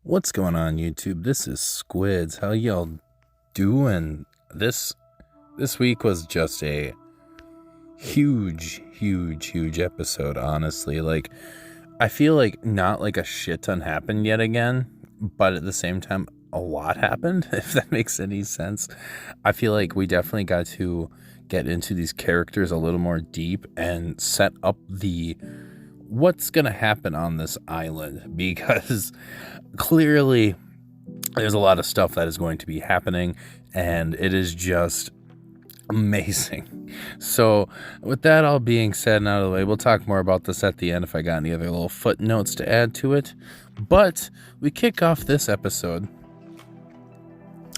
What's going on, YouTube? This is Squids. How y'all doing? This week was just a huge episode, honestly. I feel like not like a shit ton happened yet again, but at the same time, a lot happened, if that makes any sense. I feel like we definitely got to get into these characters a little more deep and set up what's going to happen on this island, because clearly there's a lot of stuff that is going to be happening, and it is just amazing. So with that all being said and out of the way, we'll talk more about this at the end if I got any other little footnotes to add to it. But we kick off this episode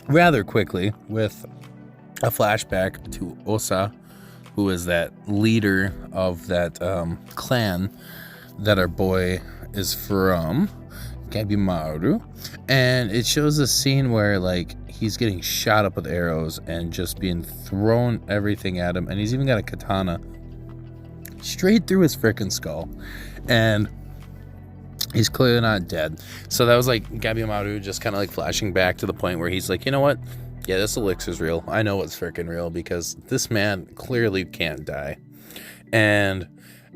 rather quickly with a flashback to Osa, who is that leader of that clan that our boy is from, Gabimaru. And it shows a scene where he's getting shot up with arrows and just being thrown everything at him, and he's even got a katana straight through his freaking skull, and he's clearly not dead. So that was Gabimaru just kind of flashing back to the point where he's like, you know what, yeah, this elixir's real. I know it's freaking real, because this man clearly can't die. And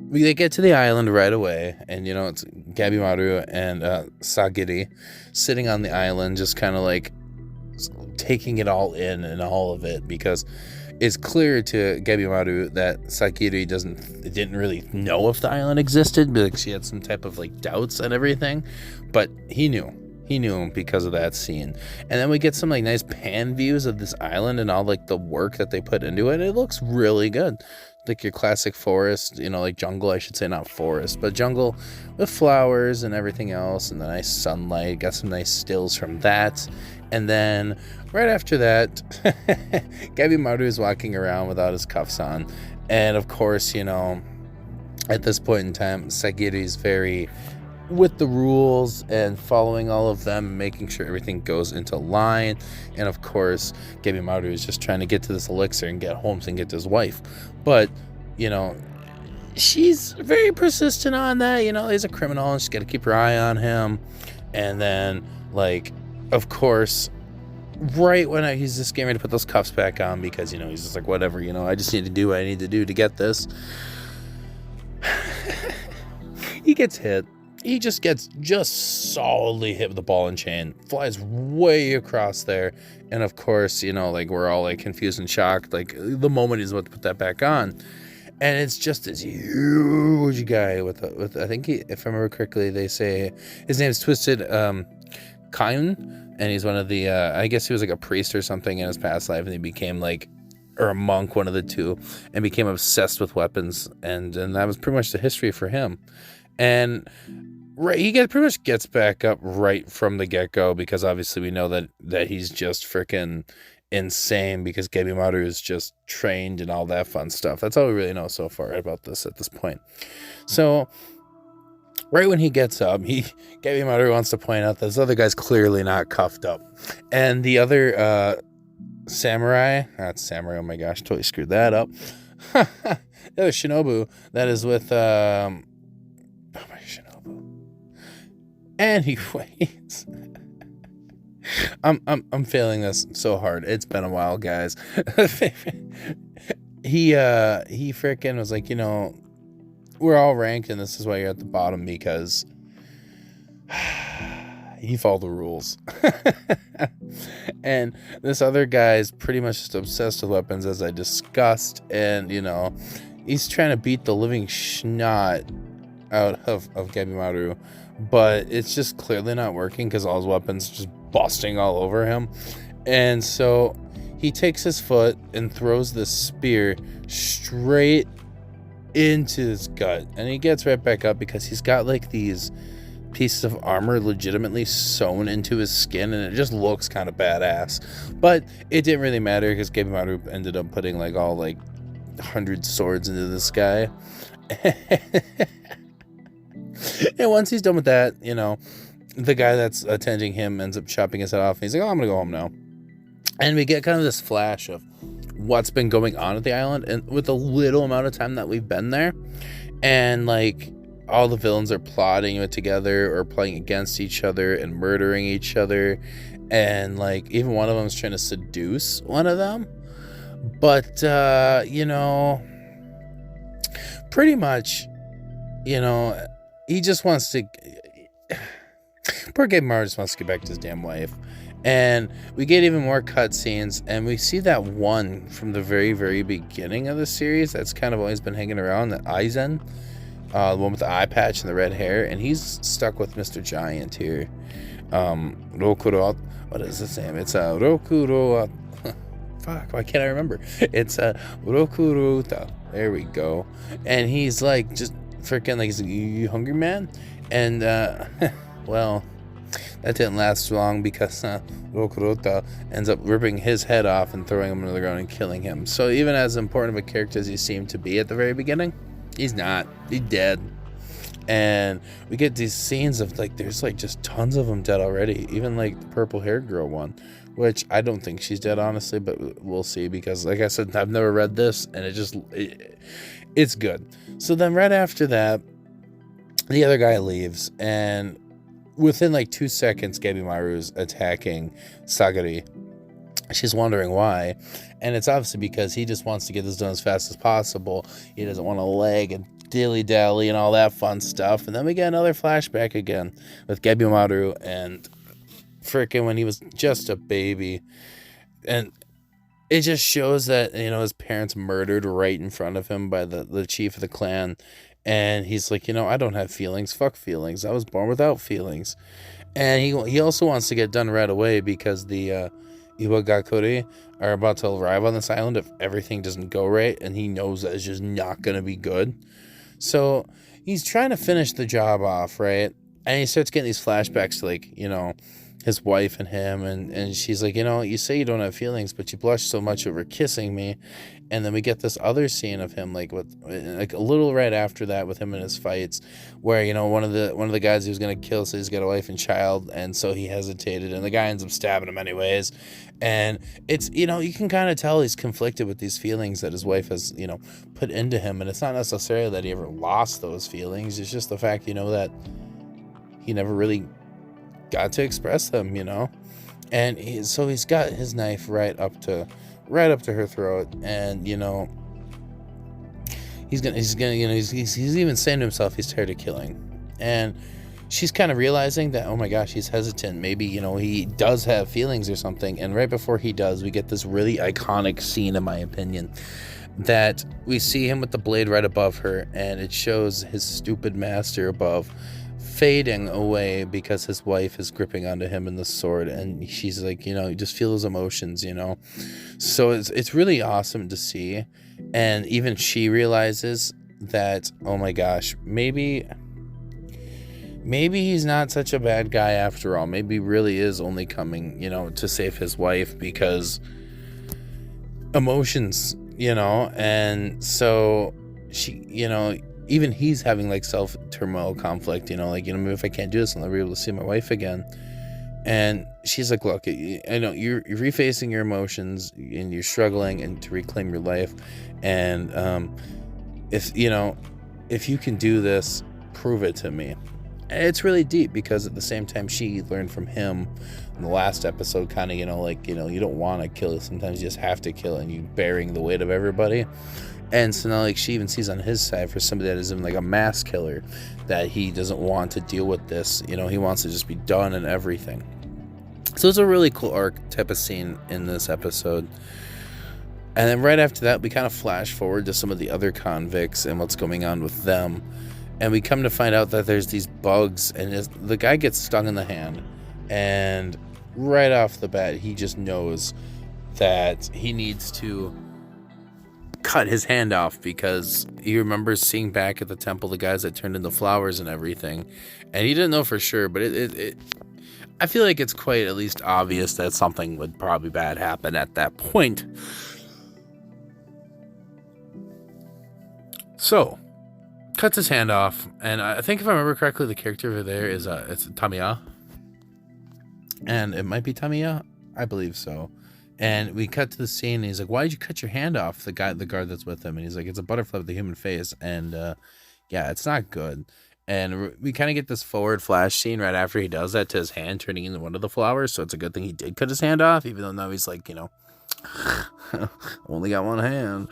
they get to the island right away, and it's Gabimaru and Sagiri sitting on the island, just kind of taking it all in and all of it, because it's clear to Gabimaru that Sagiri didn't really know if the island existed, because she had some type of doubts and everything, but he knew because of that scene. And then we get some nice pan views of this island and all the work that they put into it. It looks really good, your classic forest, jungle, I should say, not forest, but jungle with flowers and everything else, and the nice sunlight. Got some nice stills from that. And then right after that, Gabimaru is walking around without his cuffs on, and of course, at this point in time, Sagiri's very with the rules and following all of them, making sure everything goes into line. And of course, Gabimaru is just trying to get to this elixir and get home and get to his wife. But, she's very persistent on that. He's a criminal and she's got to keep her eye on him. And then, of course, right when he's just getting ready to put those cuffs back on, because, he's just whatever, I just need to do what I need to do to get this. He gets hit. He just gets solidly hit with a ball and chain, flies way across there. And of course, we're all confused and shocked. The moment he's about to put that back on, and it's just this huge guy with I think if I remember correctly, they say his name's Twisted Kain, and he's one of the I guess he was a priest or something in his past life, and he became or a monk, one of the two, and became obsessed with weapons, and that was pretty much the history for him. And he pretty much gets back up right from the get-go, because obviously we know that he's just freaking insane, because Gabimaru is just trained and all that fun stuff. That's all we really know so far about this at this point. So right when he gets up, Gabimaru wants to point out that this other guy's clearly not cuffed up. And the other not samurai, oh my gosh, totally screwed that up. The other shinobu that is with anyways, I'm failing this so hard. It's been a while, guys. he freaking was we're all ranked, and this is why you're at the bottom, because you follow the rules. And this other guy's pretty much just obsessed with weapons, as I discussed, and he's trying to beat the living snot out of Gabimaru, but it's just clearly not working, because all his weapons are just busting all over him. And so he takes his foot and throws this spear straight into his gut, and he gets right back up, because he's got these pieces of armor legitimately sewn into his skin, and it just looks kind of badass. But it didn't really matter, because Gabimaru ended up putting all 100 swords into this guy. And once he's done with that, the guy that's attending him ends up chopping his head off, and he's like, oh, I'm gonna go home now. And we get kind of this flash of what's been going on at the island, and with the little amount of time that we've been there. And all the villains are plotting it together or playing against each other and murdering each other, and like even one of them is trying to seduce one of them. But pretty much, he just wants to. Poor Gabe Mara just wants to get back to his damn wife. And we get even more cutscenes, and we see that one from the very, very beginning of the series that's kind of always been hanging around, the Aizen, the one with the eye patch and the red hair, and he's stuck with Mr. Giant here. Rokuro, what is his name? It's Rokuro. Fuck, why can't I remember? It's Rokuruta. There we go. And he's like just freaking like, he's like, you hungry, man? And well, that didn't last long because Rokuruta ends up ripping his head off and throwing him into the ground and killing him. So even as important of a character as he seemed to be at the very beginning, he's not. He's dead. And we get these scenes of like, there's like just tons of them dead already. Even like the purple haired girl one, which I don't think she's dead, honestly, but we'll see, because like I said, I've never read this, and it's good. So then right after that, the other guy leaves, and within like 2 seconds, Gabimaru's attacking Sagari. She's wondering why, and it's obviously because he just wants to get this done as fast as possible. He doesn't want to lag and dilly-dally and all that fun stuff. And then we get another flashback again with Gabimaru and freaking when he was just a baby. And it just shows that, his parents murdered right in front of him by the chief of the clan. And he's like, I don't have feelings. Fuck feelings. I was born without feelings. And he also wants to get done right away because the Iwagakure are about to arrive on this island if everything doesn't go right. And he knows that it's just not going to be good. So he's trying to finish the job off, right? And he starts getting these flashbacks to, like, his wife and him. And she's like, you say you don't have feelings, but you blush so much over kissing me. And then we get this other scene of him, like a little right after that, with him in his fights, where one of the guys he was gonna kill says he's got a wife and child, and so he hesitated, and the guy ends up stabbing him anyways. And it's you can kind of tell he's conflicted with these feelings that his wife has put into him, and it's not necessarily that he ever lost those feelings. It's just the fact that he never really got to express them, and so he's got his knife right up to her throat, and he's even saying to himself he's tired of killing. And she's kind of realizing that, oh my gosh, he's hesitant, maybe he does have feelings or something. And right before he does, we get this really iconic scene, in my opinion, that we see him with the blade right above her, and it shows his stupid master above fading away because his wife is gripping onto him in the sword, and she's like, you just feel his emotions, so it's really awesome to see. And even she realizes that, oh my gosh, maybe he's not such a bad guy after all. Maybe he really is only coming to save his wife because emotions, and so she, even he's having like self-turmoil conflict, maybe if I can't do this, I'll never be able to see my wife again. And she's like, look, I know you're refacing your emotions and you're struggling and to reclaim your life. And if you can do this, prove it to me. And it's really deep because at the same time, she learned from him in the last episode, kind of, you don't want to kill. Sometimes you just have to kill, and you bearing the weight of everybody. And so now, like, she even sees on his side, for somebody that is even like a mass killer, that he doesn't want to deal with this. He wants to just be done and everything. So it's a really cool arc type of scene in this episode. And then right after that, we kind of flash forward to some of the other convicts and what's going on with them. And we come to find out that there's these bugs, and the guy gets stung in the hand. And right off the bat, he just knows that he needs to cut his hand off, because he remembers seeing back at the temple the guys that turned into flowers and everything, and he didn't know for sure, but I feel like it's quite at least obvious that something would probably bad happen at that point. So cuts his hand off, and I think if I remember correctly, the character over there is it's Tamiya, and it might be Tamiya, I believe so. And we cut to the scene, and he's like, why did you cut your hand off? The guard that's with him. And he's like, it's a butterfly with a human face. And, yeah, it's not good. And we kind of get this forward flash scene right after he does that to his hand turning into one of the flowers. So it's a good thing he did cut his hand off, even though now he's like, only got one hand.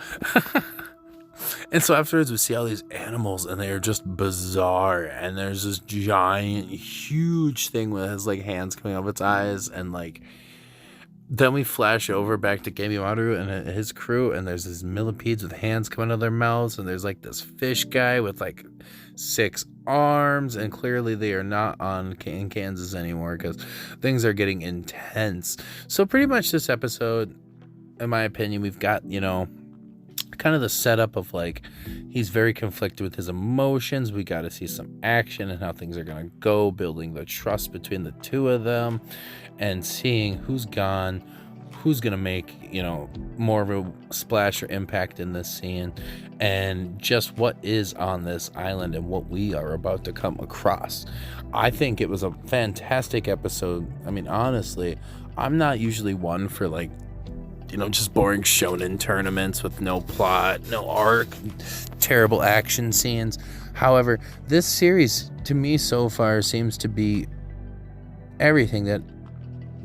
And so afterwards we see all these animals and they're just bizarre. And there's this giant, huge thing with his like hands coming out of its eyes. And like, then we flash over back to Gamimaru and his crew, and there's these millipedes with hands coming out of their mouths, and there's like this fish guy with like 6 arms, and clearly they are not in Kansas anymore because things are getting intense. So pretty much this episode, in my opinion, we've got, kind of the setup of like he's very conflicted with his emotions. We got to see some action and how things are going to go, building the trust between the two of them and seeing who's gone, who's going to make, more of a splash or impact in this scene, and just what is on this island and what we are about to come across. I think it was a fantastic episode. I mean, honestly, I'm not usually one for like, just boring shonen tournaments with no plot, no arc, terrible action scenes. However, this series to me so far seems to be everything that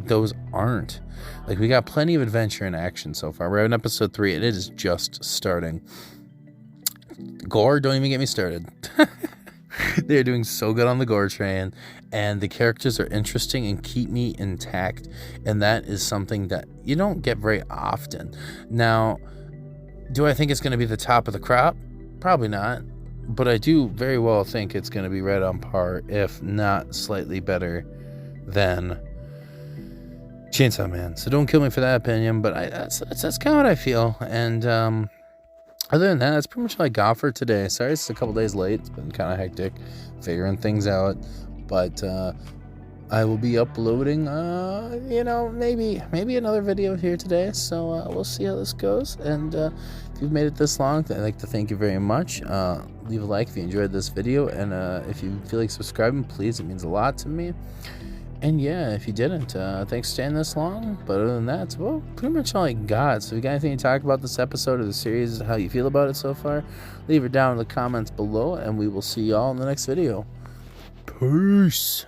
those aren't. Like, we got plenty of adventure and action so far. We're in episode 3 and it is just starting. Gore, don't even get me started. They're doing so good on the gore train, and the characters are interesting and keep me intact, and that is something that you don't get very often. Now, do I think it's going to be the top of the crop? Probably not, but I do very well think it's going to be right on par, if not slightly better than Chainsaw Man. So don't kill me for that opinion, but that's kind of what I feel. And other than that, that's pretty much all I got for today. Sorry it's a couple days late. It's been kind of hectic figuring things out. But I will be uploading, maybe another video here today. So we'll see how this goes. And if you've made it this long, I'd like to thank you very much. Leave a like if you enjoyed this video. And if you feel like subscribing, please. It means a lot to me. And yeah, if you didn't, thanks for staying this long. But other than that, well, pretty much all I got. So if you got anything to talk about this episode or the series, how you feel about it so far, leave it down in the comments below, and we will see y'all in the next video. Peace.